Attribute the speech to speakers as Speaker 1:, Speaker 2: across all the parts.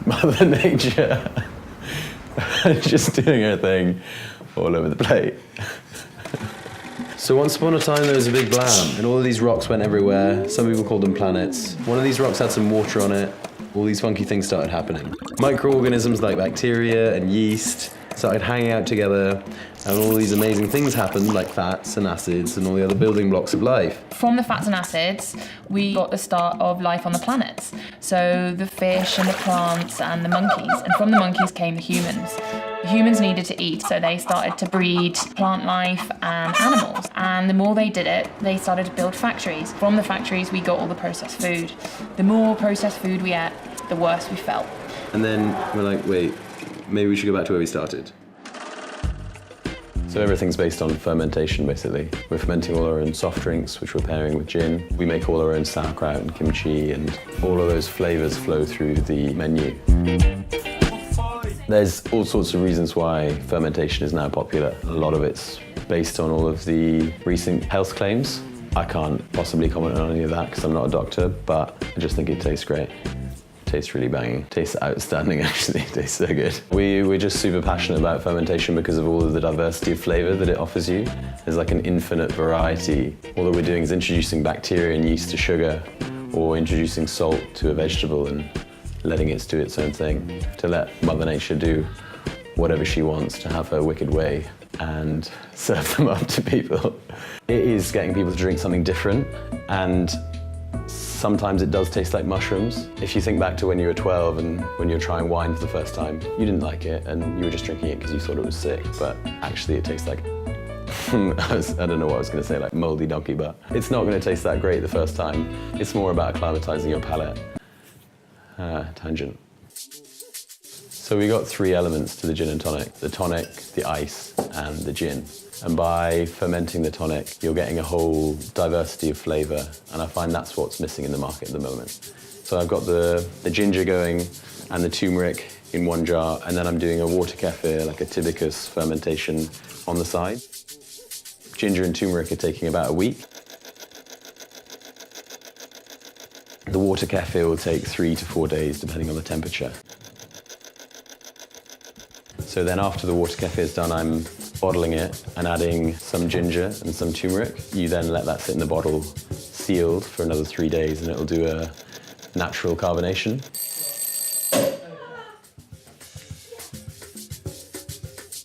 Speaker 1: Mother Nature just doing her thing all over the plate. So once upon a time there was a big blam and all of these rocks went everywhere. Some people called them planets. One of these rocks had some water on it. All these funky things started happening. Microorganisms like bacteria and yeast started hanging out together, and all these amazing things happened, like fats and acids and all the other building blocks of life.
Speaker 2: From the fats and acids, we got the start of life on the planets. So the fish and the plants and the monkeys. And from the monkeys came the humans. The humans needed to eat, so they started to breed plant life and animals. And the more they did it, they started to build factories. From the factories, we got all the processed food. The more processed food we ate, the worse we felt.
Speaker 1: And then we're like, wait, maybe we should go back to where we started. So everything's based on fermentation, basically. We're fermenting all our own soft drinks, which we're pairing with gin. We make all our own sauerkraut and kimchi, and all of those flavors flow through the menu. There's all sorts of reasons why fermentation is now popular. A lot of it's based on all of the recent health claims. I can't possibly comment on any of that because I'm not a doctor, but I just think it tastes great. Tastes really banging. Tastes outstanding, actually. Tastes so good. We're just super passionate about fermentation because of all of the diversity of flavor that it offers you. There's like an infinite variety. All that we're doing is introducing bacteria and yeast to sugar, or introducing salt to a vegetable and letting it do its own thing, to let Mother Nature do whatever she wants, to have her wicked way and serve them up to people. It is getting people to drink something different, and sometimes it does taste like mushrooms. If you think back to when you were 12 and when you were trying wine for the first time, you didn't like it and you were just drinking it because you thought it was sick, but actually it tastes like, I don't know what I was going to say, like moldy donkey butt. It's not going to taste that great the first time. It's more about acclimatizing your palate. Tangent. So we got three elements to the gin and tonic: the tonic, the ice, and the gin. And by fermenting the tonic, you're getting a whole diversity of flavor, and I find that's what's missing in the market at the moment. So I've got the ginger going and the turmeric in one jar, and then I'm doing a water kefir, like a tibicus fermentation on the side. Ginger and turmeric are taking about a week. The water kefir will take 3 to 4 days, depending on the temperature. So then after the water kefir is done, I'm bottling it and adding some ginger and some turmeric. You then let that sit in the bottle sealed for another 3 days, and it'll do a natural carbonation.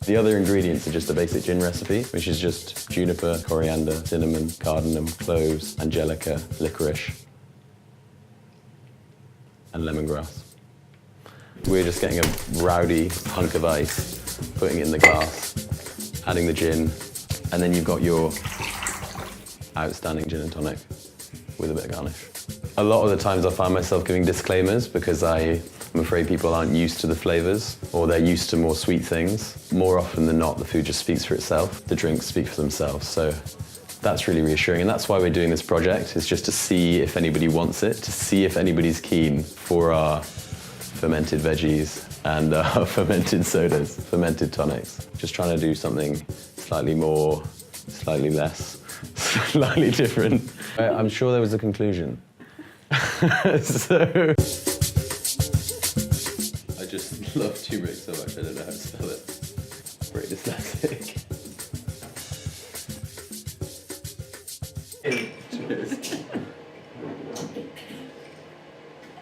Speaker 1: The other ingredients are just a basic gin recipe, which is just juniper, coriander, cinnamon, cardamom, cloves, angelica, licorice, and lemongrass. We're just getting a rowdy hunk of ice, putting it in the glass, adding the gin, and then you've got your outstanding gin and tonic with a bit of garnish. A lot of the times I find myself giving disclaimers because I'm afraid people aren't used to the flavors, or they're used to more sweet things. More often than not, the food just speaks for itself. The drinks speak for themselves, so that's really reassuring, and that's why we're doing this project, is just to see if anybody wants it, to see if anybody's keen for our fermented veggies and our fermented sodas, fermented tonics. Just trying to do something slightly more, slightly less, slightly different. I'm sure there was a conclusion. So I just love turmeric so much, I don't know how to spell it. Very dyslexic.